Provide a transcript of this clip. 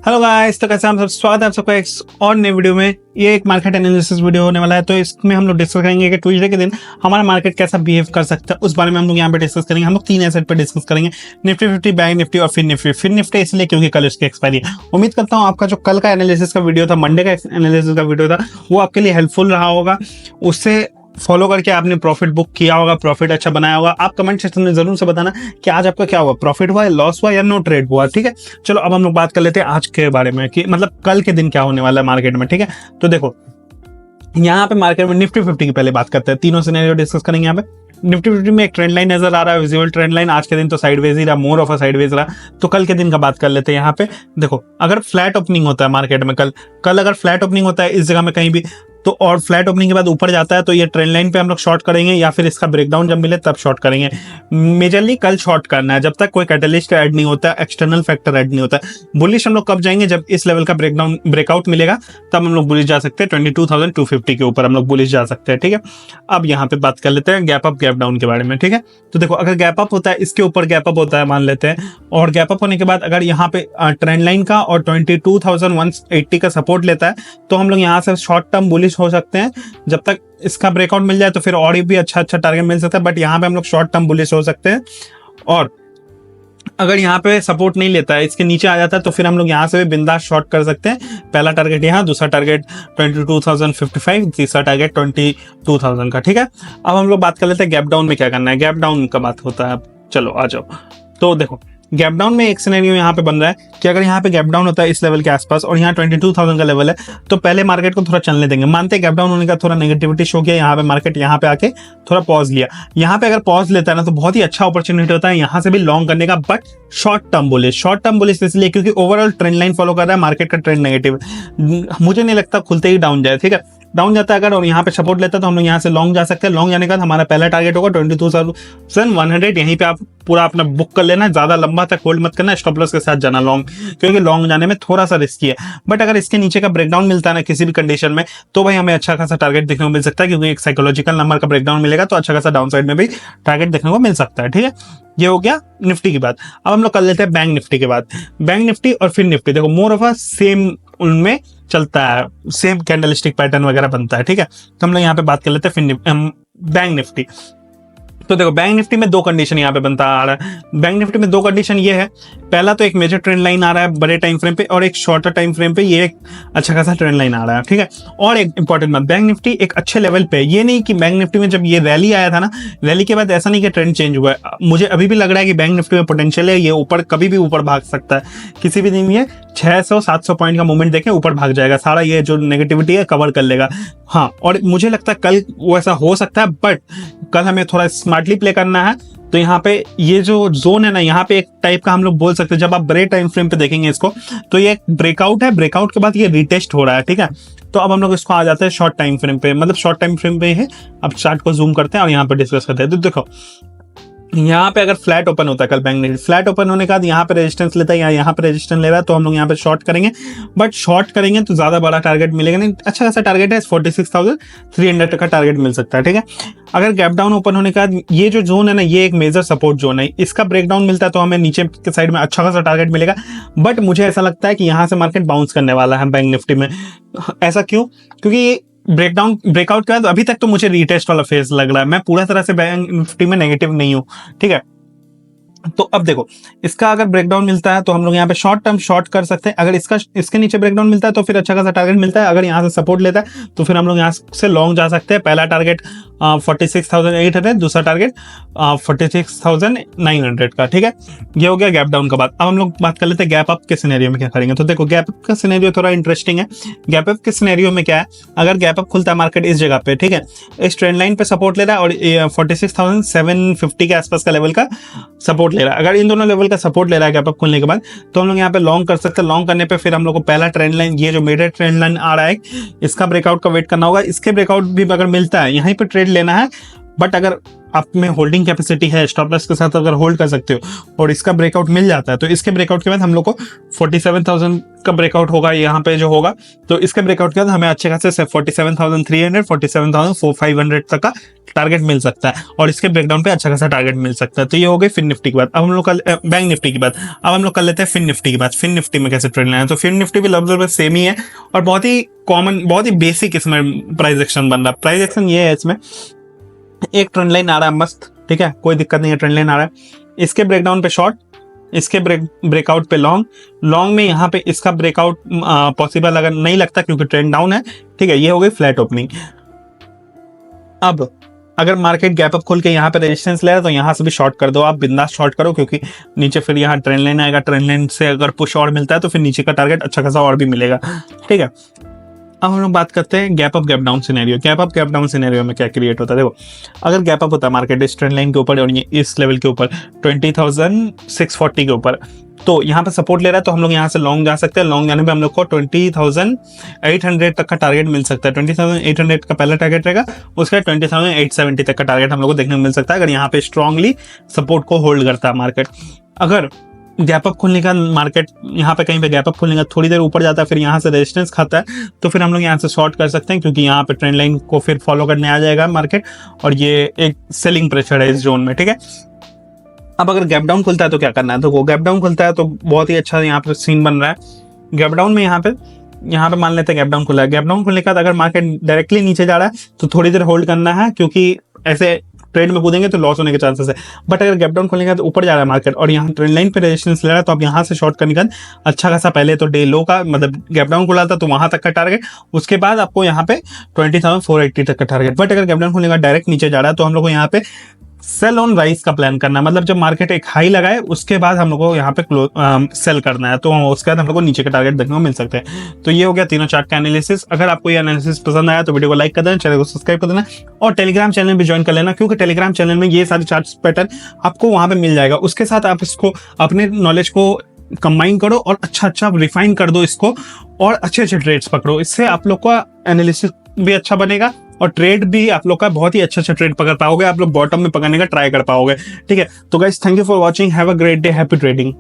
Hello guys, तो कैसे हम सब, स्वागत है आप सबका एक और नए वीडियो में। ये एक मार्केट एनालिसिस वीडियो होने वाला है। तो इसमें हम लोग डिस्कस करेंगे कि ट्यूसडे के दिन हमारा मार्केट कैसा बिहेव कर सकता है, उस बारे में हम लोग यहाँ पे डिस्कस करेंगे। हम लोग 3 एसेट पे डिस्कस करेंगे, निफ्टी 50, बैंक निफ्टी और फिर निफ्टी। फिर निफ्टी इसलिए क्योंकि कल उसकी एक्सपायरी है। उम्मीद करता हूँ आपका जो कल का एनालिसिस का वीडियो था, मंडे का एनालिसिस का वीडियो था, वो आपके लिए हेल्पफुल रहा होगा। उससे फॉलो करके आपने प्रॉफिट बुक किया होगा, प्रॉफिट अच्छा बनाया होगा। आप कमेंट सेक्शन में जरूर से बताना कि आज आपका क्या हुआ, प्रॉफिट हुआ, लॉस हुआ या नो ट्रेड हुआ। ठीक है, चलो अब हम लोग बात कर लेते हैं आज के बारे में कि मतलब कल के दिन क्या होने वाला है मार्केट में। ठीक है, तो देखो यहाँ पे मार्केट में निफ्टी 50 की पहले बात करते हैं। तीनों सिनेरियो डिस्कस करेंगे यहाँ पे। निफ्टी 50 में एक ट्रेंड लाइन नजर आ रहा है, विजिबल ट्रेंड लाइन। आज के दिन तो साइडवेज ही रहा, मोर ऑफ अ साइडवेज रहा। तो कल के दिन का बात कर लेते हैं। यहाँ पे देखो, अगर फ्लैट ओपनिंग होता है मार्केट में कल अगर फ्लैट ओपनिंग होता है इस जगह में कहीं भी, तो और फ्लैट ओपनिंग के बाद ऊपर जाता है तो ये ट्रेंड लाइन पे हम लोग शॉर्ट करेंगे, या फिर इसका ब्रेकडाउन जब मिले तब शॉर्ट करेंगे। मेजरली कल शॉर्ट करना है जब तक कोई कैटलिस्ट ऐड नहीं होता है, एक्सटर्नल फैक्टर ऐड नहीं होता है। बुलिश हम लोग कब जाएंगे, जब इस लेवल का ब्रेकआउट मिलेगा, तब हम लोग बुलिश जा सकते हैं। 22,250 के ऊपर हम लोग बुलिश जा सकते हैं। ठीक है, अब यहाँ पे बात कर लेते हैं गैप अप गैप डाउन के बारे में। ठीक है, तो देखो अगर गैप अप होता है, इसके ऊपर गैप अप होता है मान लेते हैं, और गैप अप होने के बाद अगर यहाँ पे ट्रेंड लाइन का और 22,180 का सपोर्ट लेता है, तो हम लोग यहाँ से शॉर्ट टर्म बुलिश हो सकते हैं। जब तक इसका ब्रेकआउट मिल जाए तो फिर और भी अच्छा टारगेट मिल सकता है, बट यहाँ पे हम लोग शॉर्ट टर्म बुलिश हो सकते हैं। और अगर यहाँ पे सपोर्ट नहीं लेता है, इसके नीचे आ जाता है, तो फिर हम लोग यहाँ से भी बिंदास शॉर्ट कर सकते हैं। पहला टारगेट यहाँ, दूसरा टारगेट 22,055, तीसरा टारगेट 22,000 का। ठीक है, अब हम लोग बात कर लेते हैं गैप डाउन में क्या करना है। गैप डाउन का बात होता है, चलो आ जाओ। तो देखो गैप डाउन में एक सिनेरियो यहाँ पे बन रहा है कि अगर यहाँ पे गैप डाउन होता है इस लेवल के आसपास और यहाँ 22,000 का लेवल है, तो पहले मार्केट को थोड़ा चलने देंगे। मानते हैं गैप डाउन होने का थोड़ा नेगेटिविटी शो किया, यहाँ पे मार्केट यहाँ पे आके थोड़ा पॉज लिया। यहाँ पे अगर पॉज लेता है ना, तो बहुत ही अच्छा अपॉर्चुनिटी होता है यहाँ से भी लॉन्ग करने का, बट शॉर्ट टर्म बुलिश इसलिए क्योंकि ओवरऑल ट्रेंड लाइन फॉलो कर रहा है, मार्केट का ट्रेंड नेगेटिव। मुझे नहीं लगता खुलते ही डाउन जाए। ठीक है, डाउन जाता है अगर और यहाँ पे सपोर्ट लेता है तो हम लोग यहाँ से लॉन्ग जा सकते हैं। लॉन्ग जाने का हमारा पहला टारगेट होगा 22,100। यहीं पे आप पूरा अपना बुक कर लेना, ज्यादा लंबा तक होल्ड मत करना, स्टॉप लॉस के साथ जाना लॉन्ग, क्योंकि लॉन्ग जाने में थोड़ा सा रिस्की है। बट अगर इसके नीचे का ब्रेकडाउन मिलता है ना किसी भी कंडीशन में, तो भाई हमें अच्छा खासा टारगेट देखने को मिल सकता है, क्योंकि एक साइकोलॉजिकल नंबर का ब्रेकडाउन मिलेगा तो अच्छा खासा डाउन साइड में भी टारगेट देखने को मिल सकता है। ठीक है, ये हो गया निफ्टी की बात। अब हम लोग कर लेते हैं बैंक निफ्टी के बाद। बैंक निफ्टी और फिर निफ्टी देखो मोर ऑफ अ सेम उनमें चलता है, सेम कैंडलस्टिक पैटर्न वगैरह बनता है। ठीक है, तो हम लोग यहाँ पे बात कर लेते हैं फिर बैंक निफ्टी। तो देखो बैंक निफ्टी में दो कंडीशन यहाँ पे बनता आ रहा है। बैंक निफ्टी में दो कंडीशन ये है, पहला तो एक मेजर ट्रेंड लाइन आ रहा है बड़े टाइम फ्रेम पे, और एक शॉर्टर टाइम फ्रेम पे ये एक अच्छा खासा ट्रेंड लाइन आ रहा है। ठीक है, और एक इंपॉर्टेंट बात, बैंक निफ्टी एक अच्छे लेवल पे, ये नहीं कि बैंक निफ्टी में जब ये रैली आया था ना, रैली के बाद ऐसा नहीं कि ट्रेंड चेंज हुआ है। मुझे अभी भी लग रहा है कि बैंक निफ्टी में पोटेंशियल है, ये ऊपर कभी भी ऊपर भाग सकता है। किसी भी दिन ये 600-700 पॉइंट का मूवमेंट देखें ऊपर भाग जाएगा, सारा ये जो नेगेटिविटी है कवर कर लेगा। हाँ, और मुझे लगता है कल वैसा हो सकता है, बट कल हमें थोड़ा स्मार्टली प्ले करना है। तो यहाँ पे ये जो जोन है ना, यहाँ पे एक टाइप का हम लोग बोल सकते हैं, जब आप बड़े टाइम फ्रेम पे देखेंगे इसको, तो ये एक ब्रेकआउट है, ब्रेकआउट के बाद ये रिटेस्ट हो रहा है। ठीक है, तो अब हम लोग इसको आ जाते हैं शॉर्ट टाइम फ्रेम पे, मतलब शॉर्ट टाइम फ्रेम पे है। अब चार्ट को जूम करते हैं और यहाँ पे डिस्कस करते हैं। तो देखो यहाँ पे अगर फ्लैट ओपन होता है कल बैंक निफ्टी, फ्लैट ओपन होने के बाद यहाँ पे रेजिस्टेंस लेता है या यहाँ पे रेजिस्टेंस ले रहा है, तो हम लोग यहाँ पे शॉर्ट करेंगे। बट शॉर्ट करेंगे तो ज्यादा बड़ा टारगेट मिलेगा नहीं, अच्छा खासा टारगेट है, 46,300 का टारगेट मिल सकता है। ठीक है, अगर गैप डाउन ओपन होने के बाद ये जो जोन है ना, ये एक मेजर सपोर्ट जोन है, इसका ब्रेकडाउन मिलता है तो हमें नीचे के साइड में अच्छा खासा टारगेट मिलेगा। बट मुझे ऐसा लगता है कि यहाँ से मार्केट बाउंस करने वाला है बैंक निफ्टी में। ऐसा क्यों? क्योंकि ब्रेकआउट के बाद अभी तक तो मुझे रीटेस्ट वाला फेज लग रहा है, मैं पूरा तरह से बैंक निफ्टी में नेगेटिव नहीं हूँ। ठीक है, तो अब देखो इसका अगर ब्रेकडाउन मिलता है तो हम लोग यहाँ पे शॉर्ट टर्म शॉर्ट कर सकते हैं। अगर इसके नीचे ब्रेकडाउन मिलता है तो फिर अच्छा खासा टारगेट मिलता है। अगर यहाँ से सपोर्ट लेता है तो फिर हम लोग यहाँ से लॉन्ग जा सकते हैं। पहला टारगेट 46,800, दूसरा टारगेट 46,900 का। ठीक है, ये हो गया गैप डाउन का बात। अब हम लोग बात कर लेते हैं गैप अप के सिनेरियो में क्या करेंगे। तो देखो गैप अप का सिनेरियो थोड़ा इंटरेस्टिंग है। गैप अप के सिनेरियो में क्या है, अगर गैप अप खुलता है मार्केट इस जगह पे, ठीक है, इस ट्रेंड लाइन पे सपोर्ट ले रहा है और 46,750 के आसपास का लेवल का सपोर्ट ले रहा है। अगर इन दोनों लेवल का सपोर्ट ले रहा है गैप अप खुलने के बाद, तो हम लोग यहाँ पे लॉन्ग कर सकते हैं। लॉन्ग करने पे फिर हम लोग को पहला ट्रेंड लाइन, ये जो मेजर ट्रेंड लाइन आ रहा है, इसका ब्रेकआउट का वेट करना होगा। इसके ब्रेकआउट भी अगर मिलता है, यहीं पे ट्रेड लेना है। बट अगर आप में होल्डिंग कैपेसिटी है, स्टॉप लॉस के साथ अगर होल्ड कर सकते हो और इसका ब्रेकआउट मिल जाता है, तो इसके ब्रेकआउट के बाद हम लोग को 47,000 इसका ब्रेकआउट होगा यहाँ पे जो होगा, तो इसके ब्रेकआउट के बाद हमें अच्छे खासे 47,300 47,500 तक का टारगेट मिल सकता है, और इसके ब्रेकडाउन पे अच्छा खासा टारगेट मिल सकता है। तो ये हो गई फिन निफ्टी की बात। अब हम लोग बैंक निफ्टी की बात। अब हम लोग कर लेते हैं फिन निफ्टी की बात। फिन निफ्टी में कैसे ट्रेंड लेना है, तो फिन निफ्टी भी लगभग सेम ही है और बहुत ही कॉमन, बहुत ही बेसिक इसमें प्राइस एक्शन बन रहा है। प्राइस एक्शन ये है, इसमें एक ट्रेंड लाइन आ रहा है मस्त, ठीक है, कोई दिक्कत नहीं है, ट्रेंड लाइन आ रहा है। इसके ब्रेकडाउन पे शॉर्ट, इसके ब्रेकआउट पे लॉन्ग, लॉन्ग में यहाँ पे इसका ब्रेकआउट पॉसिबल अगर नहीं लगता क्योंकि ट्रेंड डाउन है, ठीक है, ये हो गई फ्लैट ओपनिंग। अब अगर मार्केट गैप अप खोल के यहाँ पे रेजिस्टेंस ले रहा है तो यहाँ से भी शॉर्ट कर दो, आप बिंदास शॉर्ट करो, क्योंकि नीचे फिर यहाँ ट्रेंड लाइन आएगा, ट्रेंड लाइन से अगर पुश और मिलता है तो फिर नीचे का टारगेट अच्छा खासा और भी मिलेगा, ठीक है। अब हम लोग बात करते हैं gap up gap down scenario. Gap up gap down scenario में क्या क्रिएट होता है, देखो अगर गैप अप होता है मार्केट इस ट्रेंड लाइन के ऊपर और ये इस लेवल के ऊपर 20,640 के ऊपर, तो यहाँ पे सपोर्ट ले रहा है, तो हम लोग यहाँ से लॉन्ग जा सकते हैं। लॉन्ग जाने पे हम लोग को 20,800 तक का टारगेट मिल सकता है। 20,800 का पहला टारगेट रहेगा, उसका 20,870 तक का टारगेट हम लोग को देखने को मिल सकता है अगर यहाँ पे स्ट्रांगली सपोर्ट को होल्ड करता है मार्केट। अगर गैप अप खुलने का मार्केट यहाँ पे कहीं पे गैप अप खुलने का थोड़ी देर ऊपर जाता है, फिर यहाँ से रेजिस्टेंस खाता है, तो फिर हम लोग यहाँ से शॉर्ट कर सकते हैं, क्योंकि यहाँ पे ट्रेंड लाइन को फिर फॉलो करने आ जाएगा मार्केट और ये एक सेलिंग प्रेशर है इस जोन में, ठीक है। अब अगर गैप डाउन खुलता है तो क्या करना है, तो वो गैप डाउन खुलता है तो बहुत ही अच्छा यहाँ पे सीन बन रहा है। गैप डाउन में यहाँ पे मान लेते हैं गैप डाउन खुला है। गैप डाउन खुलने के बाद अगर मार्केट डायरेक्टली नीचे जा रहा है तो थोड़ी देर होल्ड करना है, क्योंकि ऐसे ट्रेड में कूदेंगे तो लॉस होने के चांसेस है। बट अगर गैप डाउन खोलेंगे तो ऊपर जा रहा है मार्केट और यहाँ ट्रेंड लाइन पे रेजिस्टेंस ले रहा है, तो आप यहाँ से शॉर्ट करने का अच्छा खासा, पहले तो डे लो का मतलब गैप डाउन खुला था तो वहां तक का टारगेट, उसके बाद आपको यहाँ पे 20,480 तक का टारगेट। बट अगर गैप डाउन खोलेगा डायरेक्ट नीचे जा रहा है तो हम लोग को यहाँ पे सेल ऑन राइज का प्लान करना है, मतलब जब मार्केट एक हाई लगाए उसके बाद हम लोग को यहाँ पे सेल करना है, तो उसके बाद हम लोग को नीचे का टारगेट देखने को मिल सकते हैं। तो ये हो गया तीनों चार्ट का एनालिसिस। अगर आपको ये एनालिसिस पसंद आया तो वीडियो को लाइक कर देना, चैनल को सब्सक्राइब कर देना और टेलीग्राम चैनल भी ज्वाइन कर लेना, क्योंकि टेलीग्राम चैनल में ये सारे चार्ट पैटर्न आपको वहां पे मिल जाएगा। उसके साथ आप इसको अपने नॉलेज को कंबाइन करो और अच्छा रिफाइन कर दो इसको, और अच्छे ट्रेड्स पकड़ो। इससे आप लोग का एनालिसिस भी अच्छा बनेगा और ट्रेड भी आप लोग का बहुत ही अच्छा ट्रेड पकड़ पाओगे, आप लोग बॉटम में पकड़ने का ट्राई कर पाओगे, ठीक है। तो guys, thank you for watching, have a great day, happy trading.